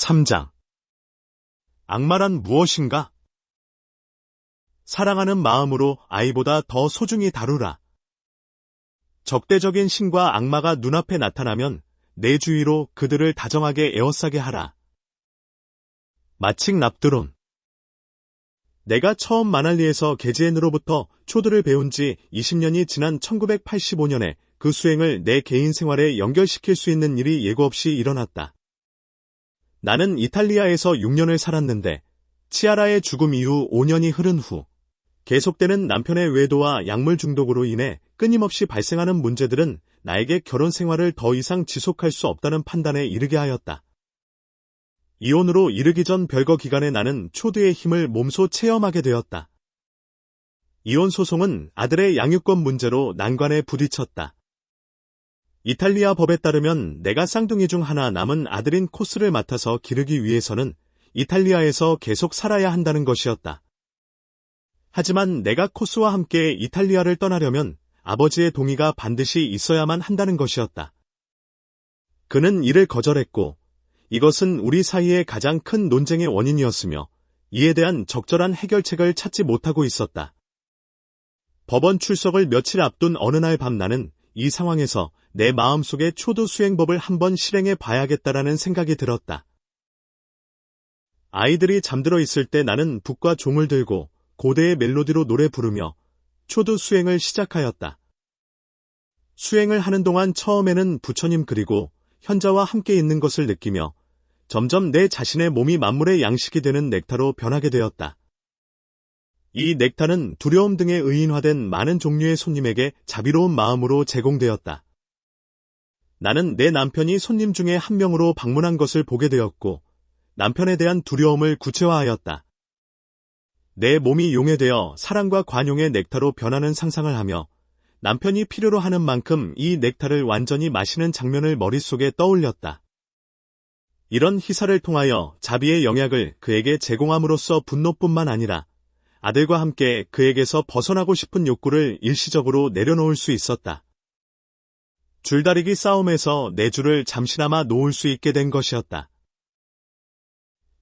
3장. 악마란 무엇인가? 사랑하는 마음으로 아이보다 더 소중히 다루라. 적대적인 신과 악마가 눈앞에 나타나면 내 주위로 그들을 다정하게 에워싸게 하라. 마칭 납드론. 내가 처음 마날리에서 게지엔으로부터 초드를 배운 지 20년이 지난 1985년에 그 수행을 내 개인 생활에 연결시킬 수 있는 일이 예고 없이 일어났다. 나는 이탈리아에서 6년을 살았는데 치아라의 죽음 이후 5년이 흐른 후 계속되는 남편의 외도와 약물 중독으로 인해 끊임없이 발생하는 문제들은 나에게 결혼 생활을 더 이상 지속할 수 없다는 판단에 이르게 하였다. 이혼으로 이르기 전 별거 기간에 나는 초드의 힘을 몸소 체험하게 되었다. 이혼 소송은 아들의 양육권 문제로 난관에 부딪혔다. 이탈리아 법에 따르면 내가 쌍둥이 중 하나 남은 아들인 코스를 맡아서 기르기 위해서는 이탈리아에서 계속 살아야 한다는 것이었다. 하지만 내가 코스와 함께 이탈리아를 떠나려면 아버지의 동의가 반드시 있어야만 한다는 것이었다. 그는 이를 거절했고 이것은 우리 사이의 가장 큰 논쟁의 원인이었으며 이에 대한 적절한 해결책을 찾지 못하고 있었다. 법원 출석을 며칠 앞둔 어느 날 밤 나는 이 상황에서 내 마음속에 초드 수행법을 한번 실행해 봐야겠다라는 생각이 들었다. 아이들이 잠들어 있을 때 나는 북과 종을 들고 고대의 멜로디로 노래 부르며 초드 수행을 시작하였다. 수행을 하는 동안 처음에는 부처님 그리고 현자와 함께 있는 것을 느끼며 점점 내 자신의 몸이 만물의 양식이 되는 넥타로 변하게 되었다. 이 넥타는 두려움 등에 의인화된 많은 종류의 손님에게 자비로운 마음으로 제공되었다. 나는 내 남편이 손님 중에 한 명으로 방문한 것을 보게 되었고 남편에 대한 두려움을 구체화하였다. 내 몸이 용해되어 사랑과 관용의 넥타로 변하는 상상을 하며 남편이 필요로 하는 만큼 이 넥타를 완전히 마시는 장면을 머릿속에 떠올렸다. 이런 희사를 통하여 자비의 영약을 그에게 제공함으로써 분노뿐만 아니라 아들과 함께 그에게서 벗어나고 싶은 욕구를 일시적으로 내려놓을 수 있었다. 줄다리기 싸움에서 내 줄을 잠시나마 놓을 수 있게 된 것이었다.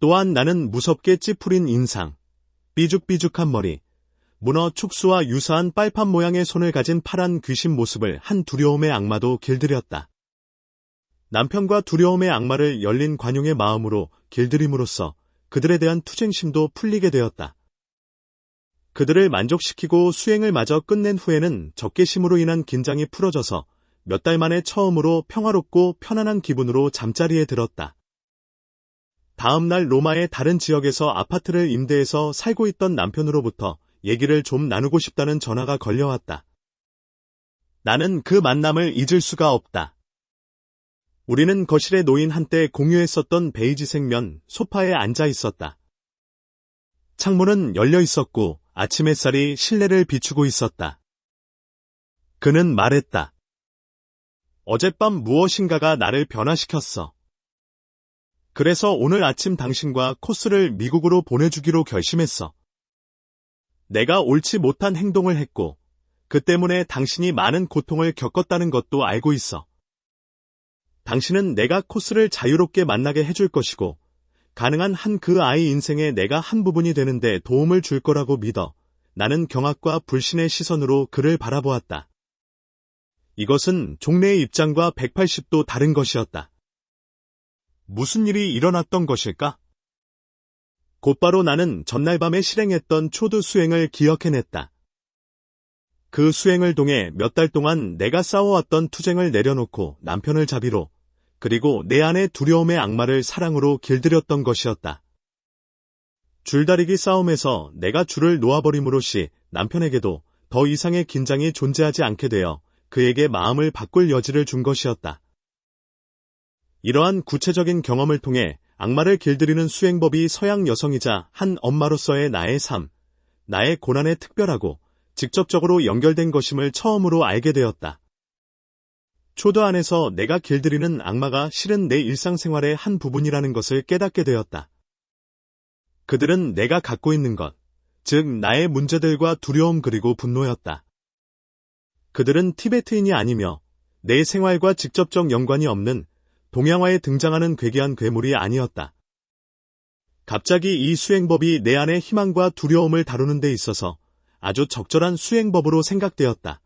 또한 나는 무섭게 찌푸린 인상, 삐죽삐죽한 머리, 문어 촉수와 유사한 빨판 모양의 손을 가진 파란 귀신 모습을 한 두려움의 악마도 길들였다. 남편과 두려움의 악마를 열린 관용의 마음으로 길들임으로써 그들에 대한 투쟁심도 풀리게 되었다. 그들을 만족시키고 수행을 마저 끝낸 후에는 적개심으로 인한 긴장이 풀어져서 몇 달 만에 처음으로 평화롭고 편안한 기분으로 잠자리에 들었다. 다음 날 로마의 다른 지역에서 아파트를 임대해서 살고 있던 남편으로부터 얘기를 좀 나누고 싶다는 전화가 걸려왔다. 나는 그 만남을 잊을 수가 없다. 우리는 거실에 놓인 한때 공유했었던 베이지색 면 소파에 앉아 있었다. 창문은 열려 있었고 아침 햇살이 실내를 비추고 있었다. 그는 말했다. 어젯밤 무엇인가가 나를 변화시켰어. 그래서 오늘 아침 당신과 코스를 미국으로 보내주기로 결심했어. 내가 옳지 못한 행동을 했고 그 때문에 당신이 많은 고통을 겪었다는 것도 알고 있어. 당신은 내가 코스를 자유롭게 만나게 해줄 것이고 가능한 한 그 아이 인생에 내가 한 부분이 되는데 도움을 줄 거라고 믿어. 나는 경악과 불신의 시선으로 그를 바라보았다. 이것은 종래의 입장과 180도 다른 것이었다. 무슨 일이 일어났던 것일까? 곧바로 나는 전날 밤에 실행했던 초드 수행을 기억해냈다. 그 수행을 통해 몇 달 동안 내가 싸워왔던 투쟁을 내려놓고 남편을 자비로 그리고 내 안의 두려움의 악마를 사랑으로 길들였던 것이었다. 줄다리기 싸움에서 내가 줄을 놓아버림으로써 남편에게도 더 이상의 긴장이 존재하지 않게 되어 그에게 마음을 바꿀 여지를 준 것이었다. 이러한 구체적인 경험을 통해 악마를 길들이는 수행법이 서양 여성이자 한 엄마로서의 나의 삶, 나의 고난에 특별하고 직접적으로 연결된 것임을 처음으로 알게 되었다. 초드 안에서 내가 길들이는 악마가 실은 내 일상생활의 한 부분이라는 것을 깨닫게 되었다. 그들은 내가 갖고 있는 것, 즉 나의 문제들과 두려움 그리고 분노였다. 그들은 티베트인이 아니며 내 생활과 직접적 연관이 없는 동양화에 등장하는 괴기한 괴물이 아니었다. 갑자기 이 수행법이 내 안의 희망과 두려움을 다루는 데 있어서 아주 적절한 수행법으로 생각되었다.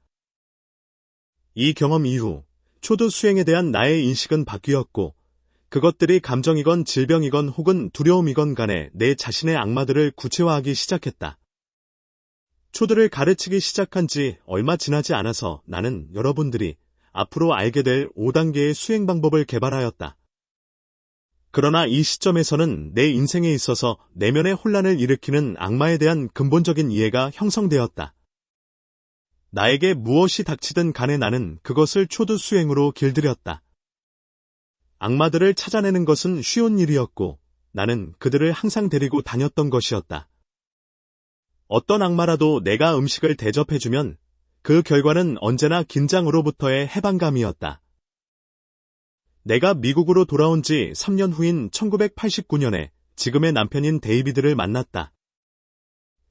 이 경험 이후 초두 수행에 대한 나의 인식은 바뀌었고 그것들이 감정이건 질병이건 혹은 두려움이건 간에 내 자신의 악마들을 구체화하기 시작했다. 초두를 가르치기 시작한 지 얼마 지나지 않아서 나는 여러분들이 앞으로 알게 될 5단계의 수행 방법을 개발하였다. 그러나 이 시점에서는 내 인생에 있어서 내면의 혼란을 일으키는 악마에 대한 근본적인 이해가 형성되었다. 나에게 무엇이 닥치든 간에 나는 그것을 초두 수행으로 길들였다. 악마들을 찾아내는 것은 쉬운 일이었고 나는 그들을 항상 데리고 다녔던 것이었다. 어떤 악마라도 내가 음식을 대접해주면 그 결과는 언제나 긴장으로부터의 해방감이었다. 내가 미국으로 돌아온 지 3년 후인 1989년에 지금의 남편인 데이비드를 만났다.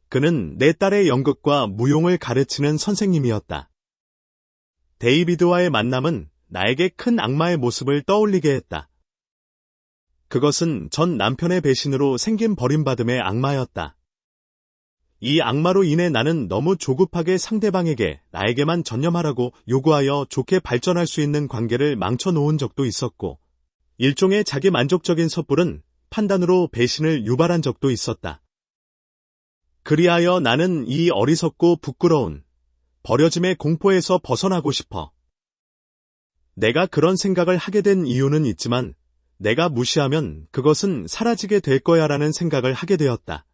그는 내 딸의 연극과 무용을 가르치는 선생님이었다. 데이비드와의 만남은 나에게 큰 악마의 모습을 떠올리게 했다. 그것은 전 남편의 배신으로 생긴 버림받음의 악마였다. 이 악마로 인해 나는 너무 조급하게 상대방에게 나에게만 전념하라고 요구하여 좋게 발전할 수 있는 관계를 망쳐놓은 적도 있었고, 일종의 자기 만족적인 섣부른 판단으로 배신을 유발한 적도 있었다. 그리하여 나는 이 어리석고 부끄러운 버려짐의 공포에서 벗어나고 싶어. 내가 그런 생각을 하게 된 이유는 있지만 내가 무시하면 그것은 사라지게 될 거야라는 생각을 하게 되었다.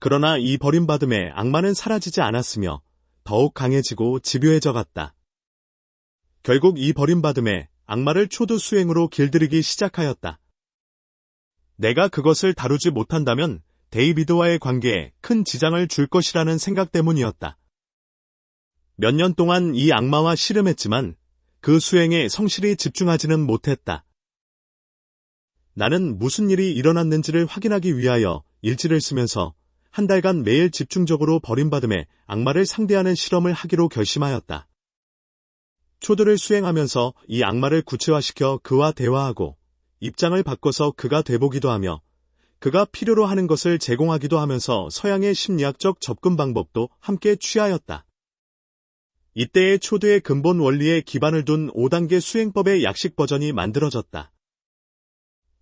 그러나 이 버림받음의 악마는 사라지지 않았으며 더욱 강해지고 집요해져 갔다. 결국 이 버림받음의 악마를 초두 수행으로 길들이기 시작하였다. 내가 그것을 다루지 못한다면 데이비드와의 관계에 큰 지장을 줄 것이라는 생각 때문이었다. 몇 년 동안 이 악마와 씨름했지만 그 수행에 성실히 집중하지는 못했다. 나는 무슨 일이 일어났는지를 확인하기 위하여 일지를 쓰면서 한 달간 매일 집중적으로 버림받음의 악마를 상대하는 실험을 하기로 결심하였다. 초두를 수행하면서 이 악마를 구체화시켜 그와 대화하고 입장을 바꿔서 그가 돼보기도 하며 그가 필요로 하는 것을 제공하기도 하면서 서양의 심리학적 접근 방법도 함께 취하였다. 이때의 초두의 근본 원리에 기반을 둔 5단계 수행법의 약식 버전이 만들어졌다.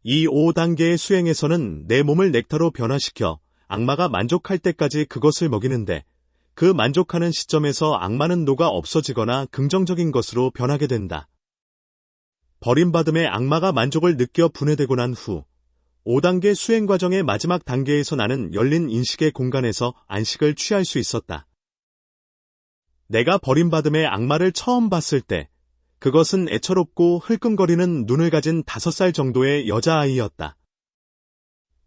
이 5단계의 수행에서는 내 몸을 넥타로 변화시켜 악마가 만족할 때까지 그것을 먹이는데 그 만족하는 시점에서 악마는 녹아 없어지거나 긍정적인 것으로 변하게 된다. 버림받음의 악마가 만족을 느껴 분해되고 난 후 5단계 수행 과정의 마지막 단계에서 나는 열린 인식의 공간에서 안식을 취할 수 있었다. 내가 버림받음의 악마를 처음 봤을 때 그것은 애처롭고 흘끔거리는 눈을 가진 5살 정도의 여자아이였다.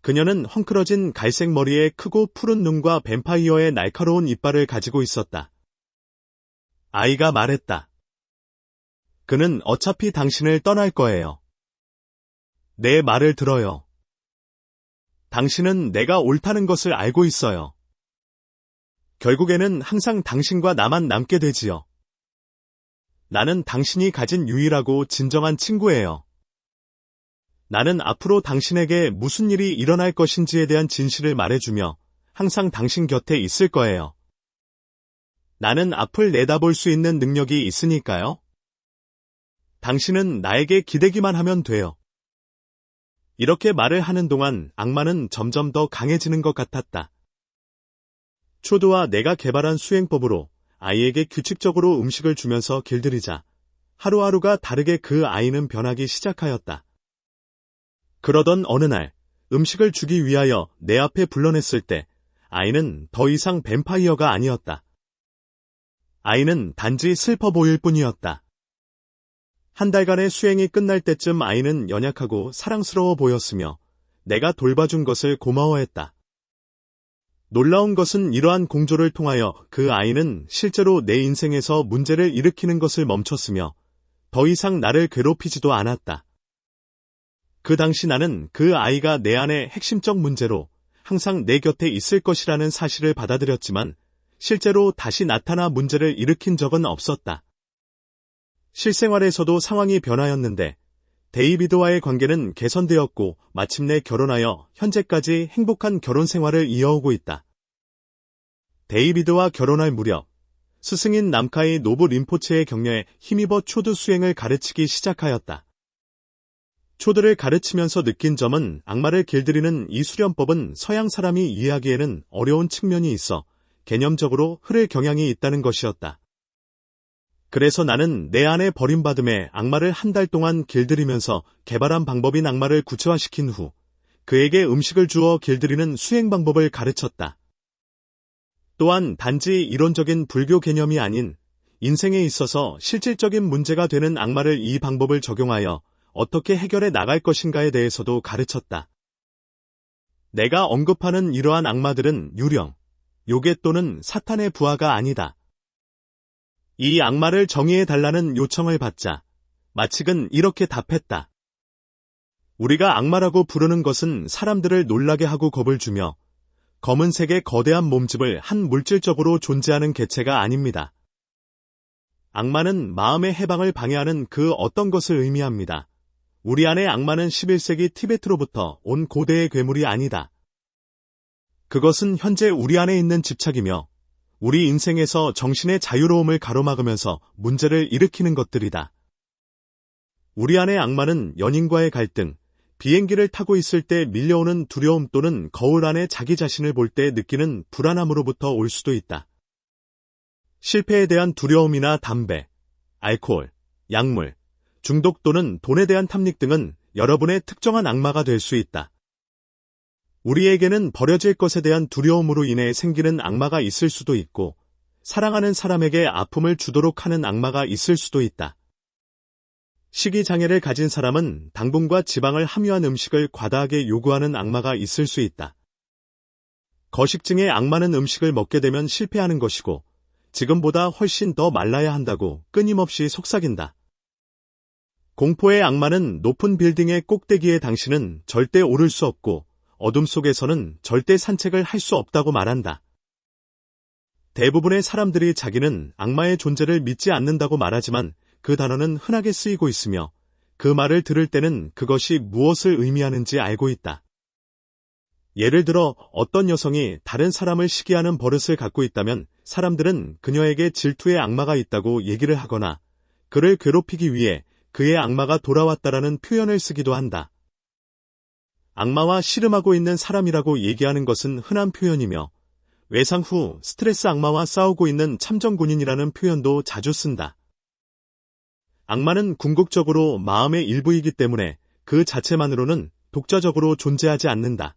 그녀는 헝클어진 갈색 머리에 크고 푸른 눈과 뱀파이어의 날카로운 이빨을 가지고 있었다. 아이가 말했다. 그는 어차피 당신을 떠날 거예요. 내 말을 들어요. 당신은 내가 옳다는 것을 알고 있어요. 결국에는 항상 당신과 나만 남게 되지요. 나는 당신이 가진 유일하고 진정한 친구예요. 나는 앞으로 당신에게 무슨 일이 일어날 것인지에 대한 진실을 말해주며 항상 당신 곁에 있을 거예요. 나는 앞을 내다볼 수 있는 능력이 있으니까요. 당신은 나에게 기대기만 하면 돼요. 이렇게 말을 하는 동안 악마는 점점 더 강해지는 것 같았다. 초두와 내가 개발한 수행법으로 아이에게 규칙적으로 음식을 주면서 길들이자 하루하루가 다르게 그 아이는 변하기 시작하였다. 그러던 어느 날 음식을 주기 위하여 내 앞에 불러냈을 때 아이는 더 이상 뱀파이어가 아니었다. 아이는 단지 슬퍼 보일 뿐이었다. 한 달간의 수행이 끝날 때쯤 아이는 연약하고 사랑스러워 보였으며 내가 돌봐준 것을 고마워했다. 놀라운 것은 이러한 공조를 통하여 그 아이는 실제로 내 인생에서 문제를 일으키는 것을 멈췄으며 더 이상 나를 괴롭히지도 않았다. 그 당시 나는 그 아이가 내 안의 핵심적 문제로 항상 내 곁에 있을 것이라는 사실을 받아들였지만 실제로 다시 나타나 문제를 일으킨 적은 없었다. 실생활에서도 상황이 변하였는데 데이비드와의 관계는 개선되었고 마침내 결혼하여 현재까지 행복한 결혼 생활을 이어오고 있다. 데이비드와 결혼할 무렵 스승인 남카이 노부 림포체의 격려에 힘입어 초드 수행을 가르치기 시작하였다. 초드를 가르치면서 느낀 점은 악마를 길들이는 이 수련법은 서양 사람이 이해하기에는 어려운 측면이 있어 개념적으로 흐를 경향이 있다는 것이었다. 그래서 나는 내 안에 버림받음에 악마를 한 달 동안 길들이면서 개발한 방법인 악마를 구체화시킨 후 그에게 음식을 주어 길들이는 수행 방법을 가르쳤다. 또한 단지 이론적인 불교 개념이 아닌 인생에 있어서 실질적인 문제가 되는 악마를 이 방법을 적용하여 어떻게 해결해 나갈 것인가에 대해서도 가르쳤다. 내가 언급하는 이러한 악마들은 유령, 요괴 또는 사탄의 부하가 아니다. 이 악마를 정의해달라는 요청을 받자 마측은 이렇게 답했다. 우리가 악마라고 부르는 것은 사람들을 놀라게 하고 겁을 주며 검은색의 거대한 몸집을 한 물질적으로 존재하는 개체가 아닙니다. 악마는 마음의 해방을 방해하는 그 어떤 것을 의미합니다. 우리 안의 악마는 11세기 티베트로부터 온 고대의 괴물이 아니다. 그것은 현재 우리 안에 있는 집착이며 우리 인생에서 정신의 자유로움을 가로막으면서 문제를 일으키는 것들이다. 우리 안의 악마는 연인과의 갈등, 비행기를 타고 있을 때 밀려오는 두려움 또는 거울 안에 자기 자신을 볼 때 느끼는 불안함으로부터 올 수도 있다. 실패에 대한 두려움이나 담배, 알코올, 약물, 중독 또는 돈에 대한 탐닉 등은 여러분의 특정한 악마가 될 수 있다. 우리에게는 버려질 것에 대한 두려움으로 인해 생기는 악마가 있을 수도 있고, 사랑하는 사람에게 아픔을 주도록 하는 악마가 있을 수도 있다. 식이장애를 가진 사람은 당분과 지방을 함유한 음식을 과다하게 요구하는 악마가 있을 수 있다. 거식증의 악마는 음식을 먹게 되면 실패하는 것이고, 지금보다 훨씬 더 말라야 한다고 끊임없이 속삭인다. 공포의 악마는 높은 빌딩의 꼭대기에 당신은 절대 오를 수 없고 어둠 속에서는 절대 산책을 할 수 없다고 말한다. 대부분의 사람들이 자기는 악마의 존재를 믿지 않는다고 말하지만 그 단어는 흔하게 쓰이고 있으며 그 말을 들을 때는 그것이 무엇을 의미하는지 알고 있다. 예를 들어 어떤 여성이 다른 사람을 시기하는 버릇을 갖고 있다면 사람들은 그녀에게 질투의 악마가 있다고 얘기를 하거나 그를 괴롭히기 위해 그의 악마가 돌아왔다라는 표현을 쓰기도 한다. 악마와 씨름하고 있는 사람이라고 얘기하는 것은 흔한 표현이며 외상 후 스트레스 악마와 싸우고 있는 참전군인이라는 표현도 자주 쓴다. 악마는 궁극적으로 마음의 일부이기 때문에 그 자체만으로는 독자적으로 존재하지 않는다.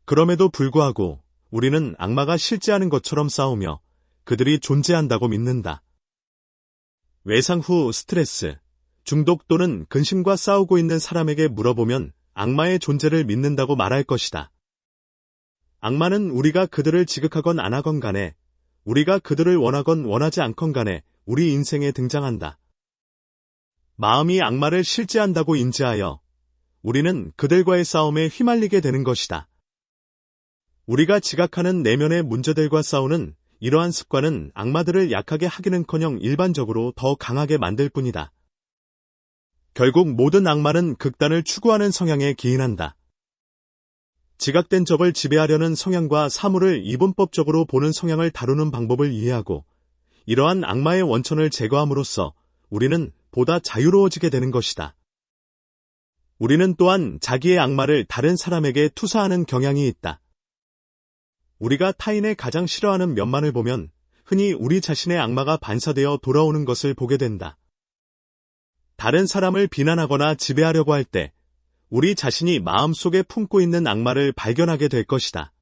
그럼에도 불구하고 우리는 악마가 실제하는 것처럼 싸우며 그들이 존재한다고 믿는다. 외상 후 스트레스, 중독 또는 근심과 싸우고 있는 사람에게 물어보면 악마의 존재를 믿는다고 말할 것이다. 악마는 우리가 그들을 지극하건 안 하건 간에, 우리가 그들을 원하건 원하지 않건 간에 우리 인생에 등장한다. 마음이 악마를 실제한다고 인지하여 우리는 그들과의 싸움에 휘말리게 되는 것이다. 우리가 지각하는 내면의 문제들과 싸우는 이러한 습관은 악마들을 약하게 하기는커녕 일반적으로 더 강하게 만들 뿐이다. 결국 모든 악마는 극단을 추구하는 성향에 기인한다. 지각된 적을 지배하려는 성향과 사물을 이분법적으로 보는 성향을 다루는 방법을 이해하고 이러한 악마의 원천을 제거함으로써 우리는 보다 자유로워지게 되는 것이다. 우리는 또한 자기의 악마를 다른 사람에게 투사하는 경향이 있다. 우리가 타인의 가장 싫어하는 면만을 보면 흔히 우리 자신의 악마가 반사되어 돌아오는 것을 보게 된다. 다른 사람을 비난하거나 지배하려고 할 때 우리 자신이 마음속에 품고 있는 악마를 발견하게 될 것이다.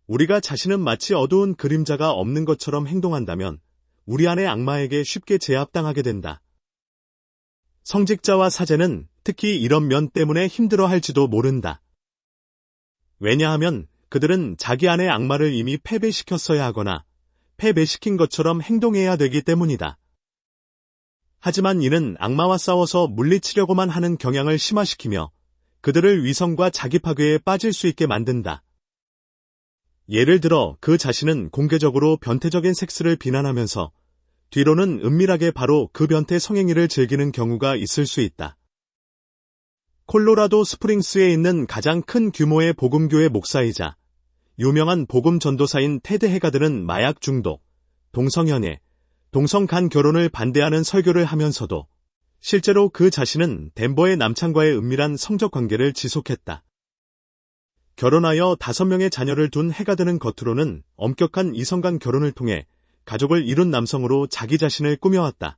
우리가 자신은 마치 어두운 그림자가 없는 것처럼 행동한다면 우리 안의 악마에게 쉽게 제압당하게 된다. 성직자와 사제는 특히 이런 면 때문에 힘들어할지도 모른다. 왜냐하면 그들은 자기 안의 악마를 이미 패배시켰어야 하거나 패배시킨 것처럼 행동해야 되기 때문이다. 하지만 이는 악마와 싸워서 물리치려고만 하는 경향을 심화시키며 그들을 위선과 자기 파괴에 빠질 수 있게 만든다. 예를 들어 그 자신은 공개적으로 변태적인 섹스를 비난하면서 뒤로는 은밀하게 바로 그 변태 성행위를 즐기는 경우가 있을 수 있다. 콜로라도 스프링스에 있는 가장 큰 규모의 복음교회 목사이자 유명한 복음 전도사인 테드 헤가드는 마약 중독, 동성연애, 동성 간 결혼을 반대하는 설교를 하면서도 실제로 그 자신은 덴버의 남창과의 은밀한 성적 관계를 지속했다. 결혼하여 5명의 자녀를 둔 헤가드는 겉으로는 엄격한 이성 간 결혼을 통해 가족을 이룬 남성으로 자기 자신을 꾸며왔다.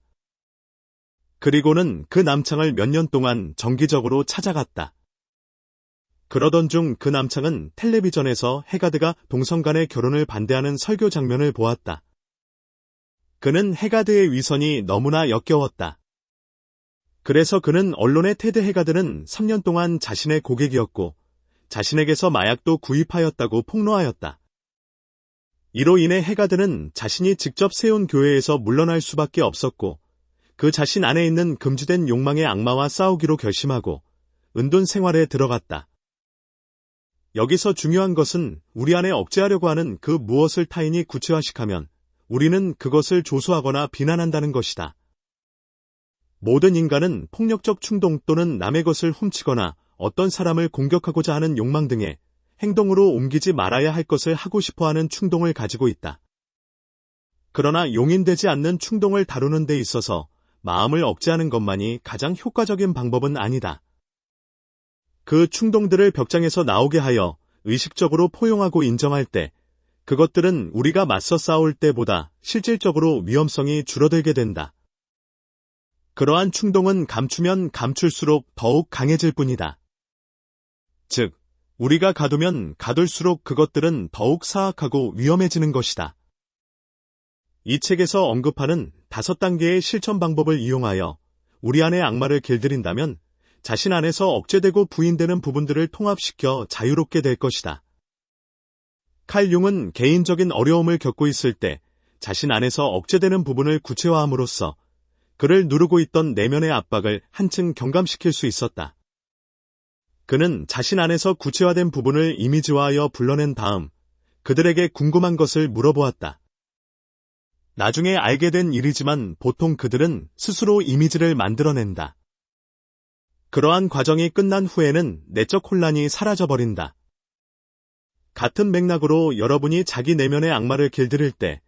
그리고는 그 남창을 몇 년 동안 정기적으로 찾아갔다. 그러던 중 그 남창은 텔레비전에서 헤가드가 동성 간의 결혼을 반대하는 설교 장면을 보았다. 그는 헤가드의 위선이 너무나 역겨웠다. 그래서 그는 언론에 테드 헤가드는 3년 동안 자신의 고객이었고 자신에게서 마약도 구입하였다고 폭로하였다. 이로 인해 헤가드는 자신이 직접 세운 교회에서 물러날 수밖에 없었고 그 자신 안에 있는 금지된 욕망의 악마와 싸우기로 결심하고 은둔 생활에 들어갔다. 여기서 중요한 것은 우리 안에 억제하려고 하는 그 무엇을 타인이 구체화시키면 우리는 그것을 조소하거나 비난한다는 것이다. 모든 인간은 폭력적 충동 또는 남의 것을 훔치거나 어떤 사람을 공격하고자 하는 욕망 등의 행동으로 옮기지 말아야 할 것을 하고 싶어하는 충동을 가지고 있다. 그러나 용인되지 않는 충동을 다루는 데 있어서 마음을 억제하는 것만이 가장 효과적인 방법은 아니다. 그 충동들을 벽장에서 나오게 하여 의식적으로 포용하고 인정할 때 그것들은 우리가 맞서 싸울 때보다 실질적으로 위험성이 줄어들게 된다. 그러한 충동은 감추면 감출수록 더욱 강해질 뿐이다. 즉, 우리가 가두면 가둘수록 그것들은 더욱 사악하고 위험해지는 것이다. 이 책에서 언급하는 5단계의 실천 방법을 이용하여 우리 안의 악마를 길들인다면 자신 안에서 억제되고 부인되는 부분들을 통합시켜 자유롭게 될 것이다. 칼 융은 개인적인 어려움을 겪고 있을 때 자신 안에서 억제되는 부분을 구체화함으로써 그를 누르고 있던 내면의 압박을 한층 경감시킬 수 있었다. 그는 자신 안에서 구체화된 부분을 이미지화하여 불러낸 다음 그들에게 궁금한 것을 물어보았다. 나중에 알게 된 일이지만 보통 그들은 스스로 이미지를 만들어낸다. 그러한 과정이 끝난 후에는 내적 혼란이 사라져버린다. 같은 맥락으로 여러분이 자기 내면의 악마를 길들일 때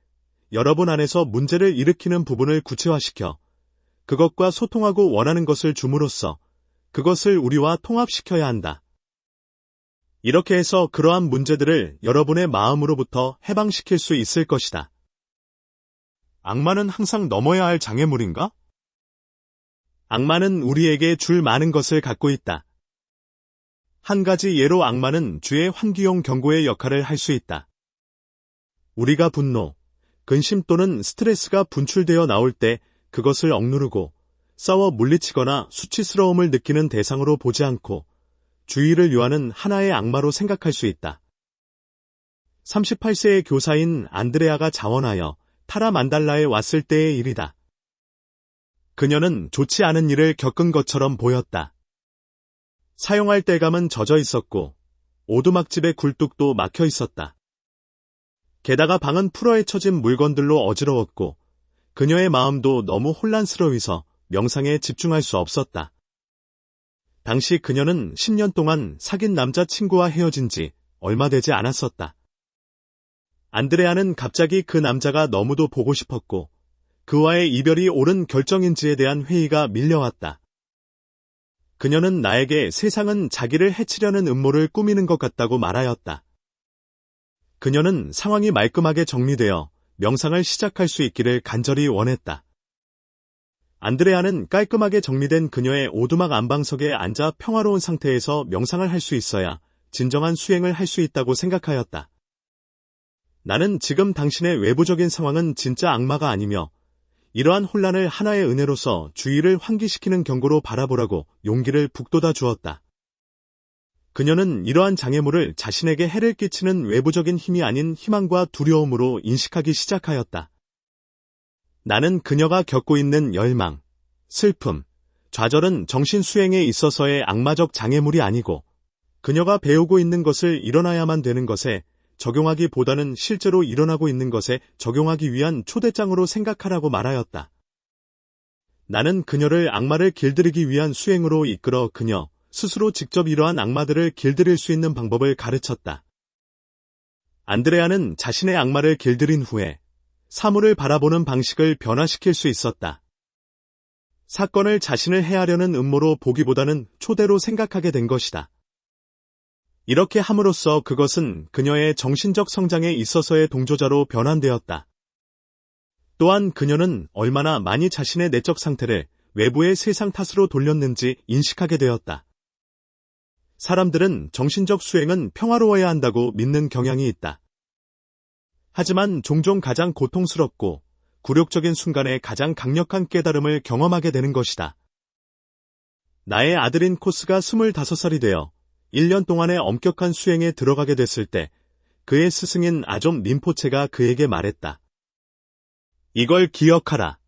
여러분 안에서 문제를 일으키는 부분을 구체화시켜 그것과 소통하고 원하는 것을 줌으로써 그것을 우리와 통합시켜야 한다. 이렇게 해서 그러한 문제들을 여러분의 마음으로부터 해방시킬 수 있을 것이다. 악마는 항상 넘어야 할 장애물인가? 악마는 우리에게 줄 많은 것을 갖고 있다. 한 가지 예로 악마는 주의 환기용 경고의 역할을 할 수 있다. 우리가 분노, 근심 또는 스트레스가 분출되어 나올 때 그것을 억누르고 싸워 물리치거나 수치스러움을 느끼는 대상으로 보지 않고 주의를 요하는 하나의 악마로 생각할 수 있다. 38세의 교사인 안드레아가 자원하여 타라 만달라에 왔을 때의 일이다. 그녀는 좋지 않은 일을 겪은 것처럼 보였다. 사용할 땔감은 젖어 있었고 오두막집의 굴뚝도 막혀 있었다. 게다가 방은 풀어헤쳐진 물건들로 어지러웠고 그녀의 마음도 너무 혼란스러워서 명상에 집중할 수 없었다. 당시 그녀는 10년 동안 사귄 남자친구와 헤어진 지 얼마 되지 않았었다. 안드레아는 갑자기 그 남자가 너무도 보고 싶었고 그와의 이별이 옳은 결정인지에 대한 회의가 밀려왔다. 그녀는 나에게 세상은 자기를 해치려는 음모를 꾸미는 것 같다고 말하였다. 그녀는 상황이 말끔하게 정리되어 명상을 시작할 수 있기를 간절히 원했다. 안드레아는 깔끔하게 정리된 그녀의 오두막 안방석에 앉아 평화로운 상태에서 명상을 할 수 있어야 진정한 수행을 할 수 있다고 생각하였다. 나는 지금 당신의 외부적인 상황은 진짜 악마가 아니며 이러한 혼란을 하나의 은혜로서 주의를 환기시키는 경고로 바라보라고 용기를 북돋아 주었다. 그녀는 이러한 장애물을 자신에게 해를 끼치는 외부적인 힘이 아닌 희망과 두려움으로 인식하기 시작하였다. 나는 그녀가 겪고 있는 열망, 슬픔, 좌절은 정신 수행에 있어서의 악마적 장애물이 아니고 그녀가 배우고 있는 것을 일어나야만 되는 것에 적용하기보다는 실제로 일어나고 있는 것에 적용하기 위한 초대장으로 생각하라고 말하였다. 나는 그녀를 악마를 길들이기 위한 수행으로 이끌어 그녀 스스로 직접 이러한 악마들을 길들일 수 있는 방법을 가르쳤다. 안드레아는 자신의 악마를 길들인 후에 사물을 바라보는 방식을 변화시킬 수 있었다. 사건을 자신을 해하려는 음모로 보기보다는 초대로 생각하게 된 것이다. 이렇게 함으로써 그것은 그녀의 정신적 성장에 있어서의 동조자로 변환되었다. 또한 그녀는 얼마나 많이 자신의 내적 상태를 외부의 세상 탓으로 돌렸는지 인식하게 되었다. 사람들은 정신적 수행은 평화로워야 한다고 믿는 경향이 있다. 하지만 종종 가장 고통스럽고 굴욕적인 순간에 가장 강력한 깨달음을 경험하게 되는 것이다. 나의 아들인 코스가 25살이 되어 1년 동안의 엄격한 수행에 들어가게 됐을 때 그의 스승인 아좀 림포체가 그에게 말했다. 이걸 기억하라.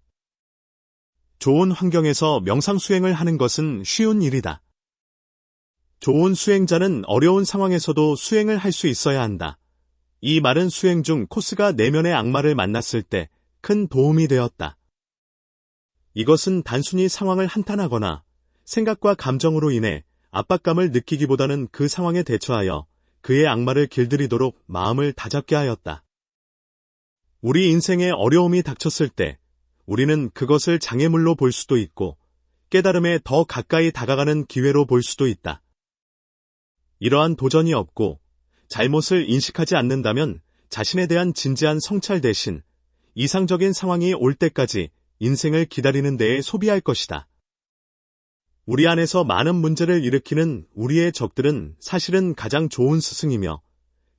좋은 환경에서 명상 수행을 하는 것은 쉬운 일이다. 좋은 수행자는 어려운 상황에서도 수행을 할 수 있어야 한다. 이 말은 수행 중 코스가 내면의 악마를 만났을 때 큰 도움이 되었다. 이것은 단순히 상황을 한탄하거나 생각과 감정으로 인해 압박감을 느끼기보다는 그 상황에 대처하여 그의 악마를 길들이도록 마음을 다잡게 하였다. 우리 인생에 어려움이 닥쳤을 때 우리는 그것을 장애물로 볼 수도 있고 깨달음에 더 가까이 다가가는 기회로 볼 수도 있다. 이러한 도전이 없고 잘못을 인식하지 않는다면 자신에 대한 진지한 성찰 대신 이상적인 상황이 올 때까지 인생을 기다리는 데에 소비할 것이다. 우리 안에서 많은 문제를 일으키는 우리의 적들은 사실은 가장 좋은 스승이며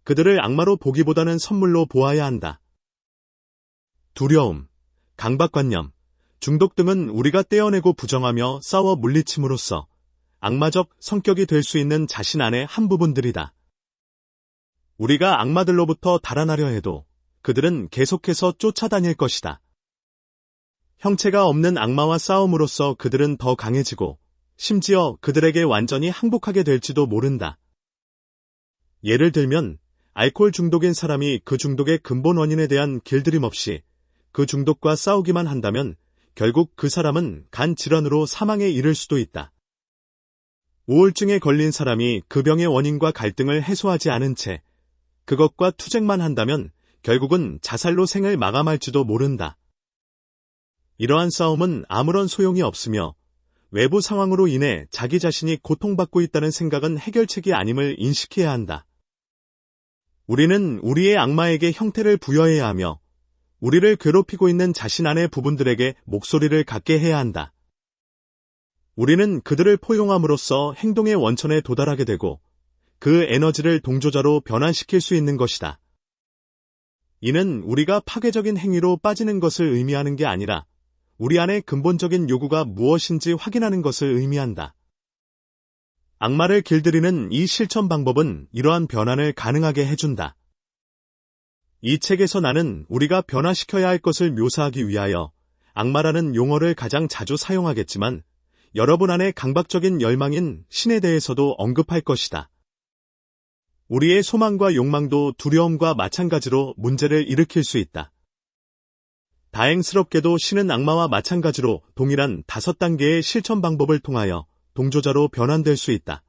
그들을 악마로 보기보다는 선물로 보아야 한다. 두려움, 강박관념, 중독 등은 우리가 떼어내고 부정하며 싸워 물리침으로써 악마적 성격이 될 수 있는 자신 안의 한 부분들이다. 우리가 악마들로부터 달아나려 해도 그들은 계속해서 쫓아다닐 것이다. 형체가 없는 악마와 싸움으로써 그들은 더 강해지고 심지어 그들에게 완전히 항복하게 될지도 모른다. 예를 들면 알코올 중독인 사람이 그 중독의 근본 원인에 대한 길들임 없이 그 중독과 싸우기만 한다면 결국 그 사람은 간 질환으로 사망에 이를 수도 있다. 우울증에 걸린 사람이 그 병의 원인과 갈등을 해소하지 않은 채 그것과 투쟁만 한다면 결국은 자살로 생을 마감할지도 모른다. 이러한 싸움은 아무런 소용이 없으며 외부 상황으로 인해 자기 자신이 고통받고 있다는 생각은 해결책이 아님을 인식해야 한다. 우리는 우리의 악마에게 형태를 부여해야 하며 우리를 괴롭히고 있는 자신 안의 부분들에게 목소리를 갖게 해야 한다. 우리는 그들을 포용함으로써 행동의 원천에 도달하게 되고 그 에너지를 동조자로 변환시킬 수 있는 것이다. 이는 우리가 파괴적인 행위로 빠지는 것을 의미하는 게 아니라 우리 안의 근본적인 요구가 무엇인지 확인하는 것을 의미한다. 악마를 길들이는 이 실천 방법은 이러한 변환을 가능하게 해준다. 이 책에서 나는 우리가 변화시켜야 할 것을 묘사하기 위하여 악마라는 용어를 가장 자주 사용하겠지만 여러분 안의 강박적인 열망인 신에 대해서도 언급할 것이다. 우리의 소망과 욕망도 두려움과 마찬가지로 문제를 일으킬 수 있다. 다행스럽게도 신은 악마와 마찬가지로 동일한 5단계의 실천 방법을 통하여 동조자로 변환될 수 있다.